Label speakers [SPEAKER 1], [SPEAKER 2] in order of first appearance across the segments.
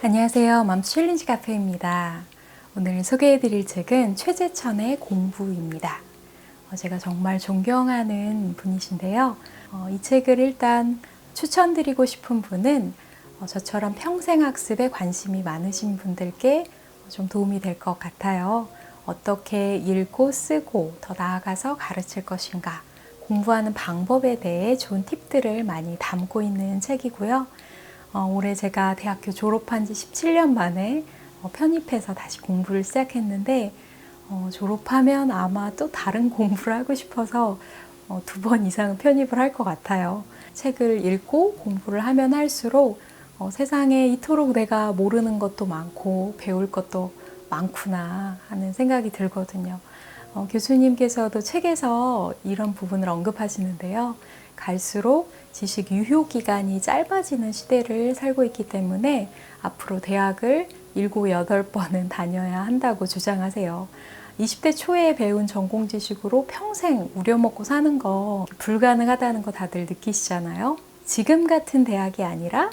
[SPEAKER 1] 안녕하세요. 맘스 챌린지 카페입니다. 오늘 소개해드릴 책은 최재천의 공부입니다. 제가 정말 존경하는 분이신데요. 이 책을 일단 추천드리고 싶은 분은 저처럼 평생학습에 관심이 많으신 분들께 좀 도움이 될 것 같아요. 어떻게 읽고 쓰고 더 나아가서 가르칠 것인가, 공부하는 방법에 대해 좋은 팁들을 많이 담고 있는 책이고요. 올해 제가 대학교 졸업한 지 17년 만에 편입해서 다시 공부를 시작했는데 졸업하면 아마 또 다른 공부를 하고 싶어서 2번 이상은 편입을 할 것 같아요. 책을 읽고 공부를 하면 할수록 세상에 이토록 내가 모르는 것도 많고 배울 것도 많구나 하는 생각이 들거든요. 교수님께서도 책에서 이런 부분을 언급하시는데요. 갈수록 지식 유효 기간이 짧아지는 시대를 살고 있기 때문에 앞으로 대학을 7, 8번은 다녀야 한다고 주장하세요. 20대 초에 배운 전공 지식으로 평생 우려먹고 사는 거 불가능하다는 거 다들 느끼시잖아요. 지금 같은 대학이 아니라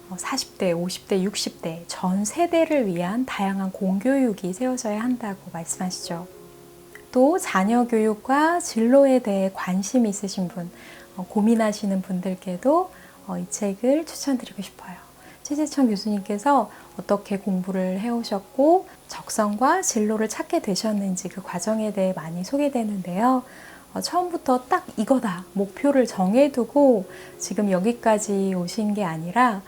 [SPEAKER 1] 40대, 50대, 60대 전 세대를 위한 다양한 공교육이 세워져야 한다고 말씀하시죠. 또 자녀 교육과 진로에 대해 관심이 있으신 분, 고민하시는 분들께도 이 책을 추천드리고 싶어요. 최재천 교수님께서 어떻게 공부를 해오셨고 적성과 진로를 찾게 되셨는지 그 과정에 대해 많이 소개되는데요. 처음부터 딱 이거다 목표를 정해두고 지금 여기까지 오신 게 아니라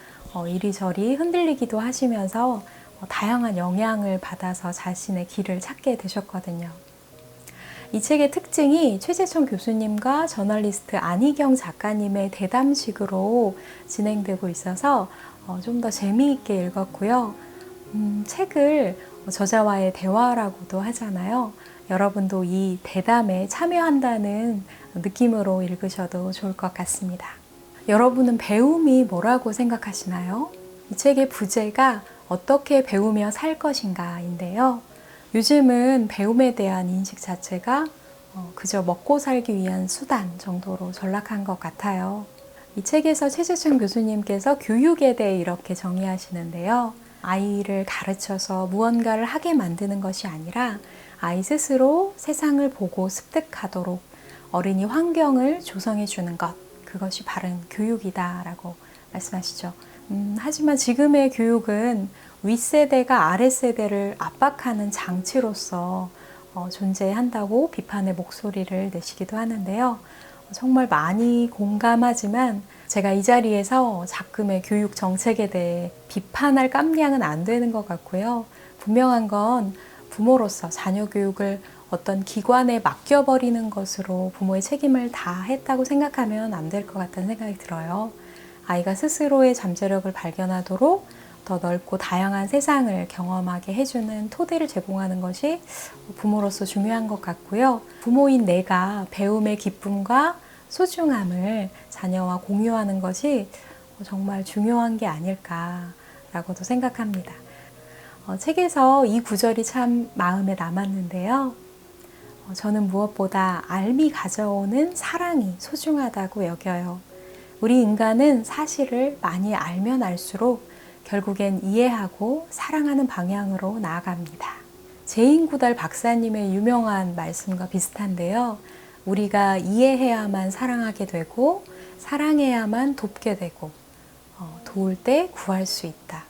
[SPEAKER 1] 이리저리 흔들리기도 하시면서 다양한 영향을 받아서 자신의 길을 찾게 되셨거든요. 이 책의 특징이 최재천 교수님과 저널리스트 안희경 작가님의 대담식으로 진행되고 있어서 좀 더 재미있게 읽었고요. 책을 저자와의 대화라고도 하잖아요. 여러분도 이 대담에 참여한다는 느낌으로 읽으셔도 좋을 것 같습니다. 여러분은 배움이 뭐라고 생각하시나요? 이 책의 부제가 어떻게 배우며 살 것인가인데요. 요즘은 배움에 대한 인식 자체가 그저 먹고 살기 위한 수단 정도로 전락한 것 같아요. 이 책에서 최재천 교수님께서 교육에 대해 이렇게 정의하시는데요. 아이를 가르쳐서 무언가를 하게 만드는 것이 아니라 아이 스스로 세상을 보고 습득하도록 어린이 환경을 조성해 주는 것, 그것이 바른 교육이다라고 말씀하시죠. 하지만 지금의 교육은 윗세대가 아랫세대를 압박하는 장치로서 존재한다고 비판의 목소리를 내시기도 하는데요. 정말 많이 공감하지만 제가 이 자리에서 작금의 교육 정책에 대해 비판할 깜냥은 안 되는 것 같고요. 분명한 건 부모로서 자녀 교육을 어떤 기관에 맡겨버리는 것으로 부모의 책임을 다 했다고 생각하면 안 될 것 같다는 생각이 들어요. 아이가 스스로의 잠재력을 발견하도록 더 넓고 다양한 세상을 경험하게 해주는 토대를 제공하는 것이 부모로서 중요한 것 같고요. 부모인 내가 배움의 기쁨과 소중함을 자녀와 공유하는 것이 정말 중요한 게 아닐까라고도 생각합니다. 책에서 이 구절이 참 마음에 남았는데요. 저는 무엇보다 알미 가져오는 사랑이 소중하다고 여겨요. 우리 인간은 사실을 많이 알면 알수록 결국엔 이해하고 사랑하는 방향으로 나아갑니다. 제인구달 박사님의 유명한 말씀과 비슷한데요. 우리가 이해해야만 사랑하게 되고 사랑해야만 돕게 되고 도울 때 구할 수 있다.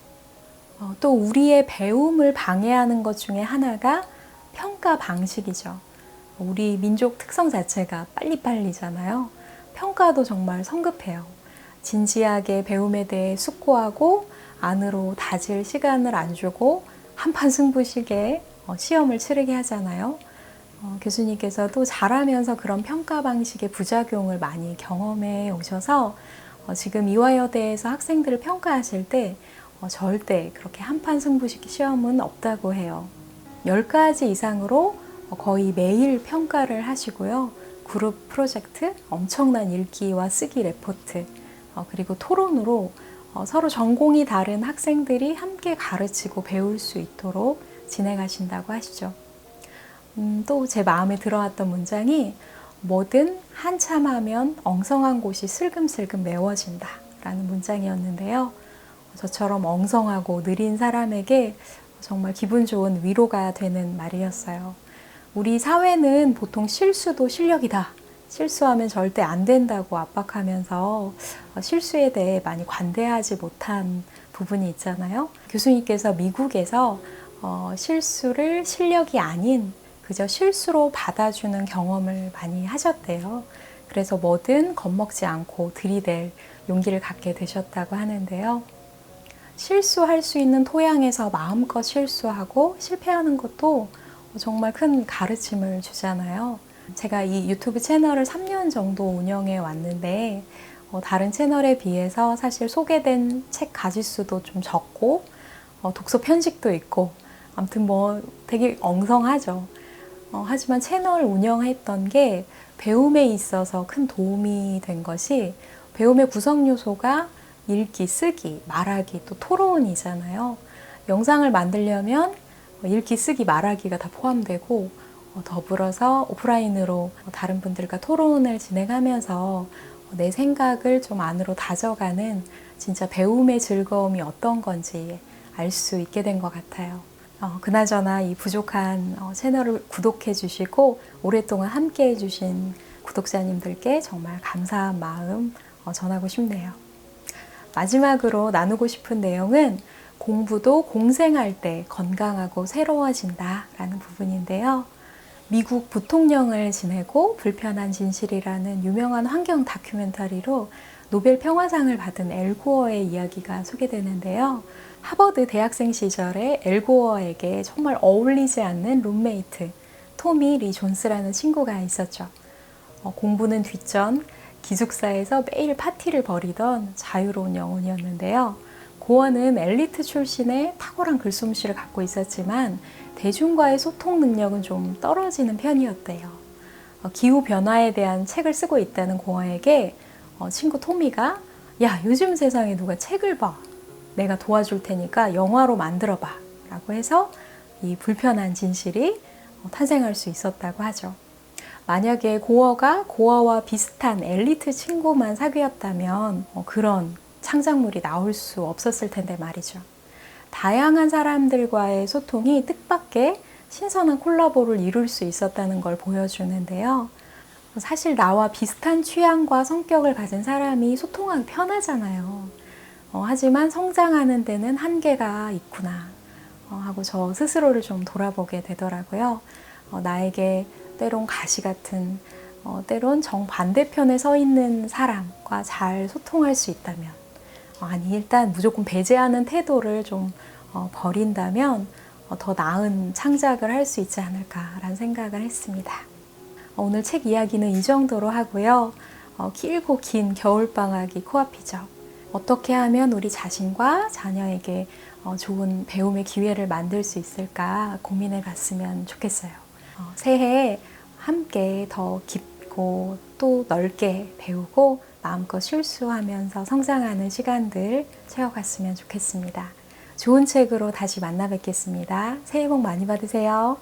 [SPEAKER 1] 또 우리의 배움을 방해하는 것 중에 하나가 평가 방식이죠. 우리 민족 특성 자체가 빨리빨리잖아요. 평가도 정말 성급해요. 진지하게 배움에 대해 숙고하고 안으로 다질 시간을 안 주고 한판 승부식에 시험을 치르게 하잖아요. 교수님께서도 잘하면서 그런 평가 방식의 부작용을 많이 경험해 오셔서 지금 이화여대에서 학생들을 평가하실 때 절대 그렇게 한판 승부식 시험은 없다고 해요. 10가지 이상으로 거의 매일 평가를 하시고요. 그룹 프로젝트, 엄청난 읽기와 쓰기 레포트, 그리고 토론으로 서로 전공이 다른 학생들이 함께 가르치고 배울 수 있도록 진행하신다고 하시죠. 또 제 마음에 들어왔던 문장이 뭐든 한참 하면 엉성한 곳이 슬금슬금 메워진다 라는 문장이었는데요. 저처럼 엉성하고 느린 사람에게 정말 기분 좋은 위로가 되는 말이었어요. 우리 사회는 보통 실수도 실력이다. 실수하면 절대 안 된다고 압박하면서 실수에 대해 많이 관대하지 못한 부분이 있잖아요. 교수님께서 미국에서 실수를 실력이 아닌 그저 실수로 받아주는 경험을 많이 하셨대요. 그래서 뭐든 겁먹지 않고 들이댈 용기를 갖게 되셨다고 하는데요. 실수할 수 있는 토양에서 마음껏 실수하고 실패하는 것도 정말 큰 가르침을 주잖아요. 제가 이 유튜브 채널을 3년 정도 운영해 왔는데 다른 채널에 비해서 사실 소개된 책 가지수도 좀 적고 독서 편식도 있고 아무튼 뭐 되게 엉성하죠. 하지만 채널 운영했던 게 배움에 있어서 큰 도움이 된 것이 배움의 구성 요소가 읽기, 쓰기, 말하기, 또 토론이잖아요. 영상을 만들려면 읽기, 쓰기, 말하기가 다 포함되고 더불어서 오프라인으로 다른 분들과 토론을 진행하면서 내 생각을 좀 안으로 다져가는 진짜 배움의 즐거움이 어떤 건지 알 수 있게 된 것 같아요. 그나저나 이 부족한 채널을 구독해 주시고 오랫동안 함께 해주신 구독자님들께 정말 감사한 마음 전하고 싶네요. 마지막으로 나누고 싶은 내용은 공부도 공생할 때 건강하고 새로워진다 라는 부분인데요. 미국 부통령을 지내고 불편한 진실이라는 유명한 환경 다큐멘터리로 노벨 평화상을 받은 엘 고어의 이야기가 소개되는데요. 하버드 대학생 시절에 엘 고어에게 정말 어울리지 않는 룸메이트 토미 리 존스라는 친구가 있었죠. 공부는 뒷전, 기숙사에서 매일 파티를 벌이던 자유로운 영혼이었는데요. 고어는 엘리트 출신의 탁월한 글솜씨를 갖고 있었지만 대중과의 소통 능력은 좀 떨어지는 편이었대요. 기후변화에 대한 책을 쓰고 있다는 고어에게 친구 토미가 야, 요즘 세상에 누가 책을 봐. 내가 도와줄 테니까 영화로 만들어봐. 라고 해서 이 불편한 진실이 탄생할 수 있었다고 하죠. 만약에 고어가 고어와 비슷한 엘리트 친구만 사귀었다면 그런 창작물이 나올 수 없었을 텐데 말이죠. 다양한 사람들과의 소통이 뜻밖의 신선한 콜라보를 이룰 수 있었다는 걸 보여주는데요. 사실 나와 비슷한 취향과 성격을 가진 사람이 소통하기 편하잖아요. 하지만 성장하는 데는 한계가 있구나 하고 저 스스로를 좀 돌아보게 되더라고요. 나에게 때론 가시 같은, 때론 정반대편에 서 있는 사람과 잘 소통할 수 있다면, 아니 일단 무조건 배제하는 태도를 좀 버린다면 더 나은 창작을 할 수 있지 않을까라는 생각을 했습니다. 오늘 책 이야기는 이 정도로 하고요. 길고 긴 겨울방학이 코앞이죠. 어떻게 하면 우리 자신과 자녀에게 좋은 배움의 기회를 만들 수 있을까 고민해 봤으면 좋겠어요. 새해에 함께 더 깊고 또 넓게 배우고 마음껏 실수하면서 성장하는 시간들 채워갔으면 좋겠습니다. 좋은 책으로 다시 만나 뵙겠습니다. 새해 복 많이 받으세요.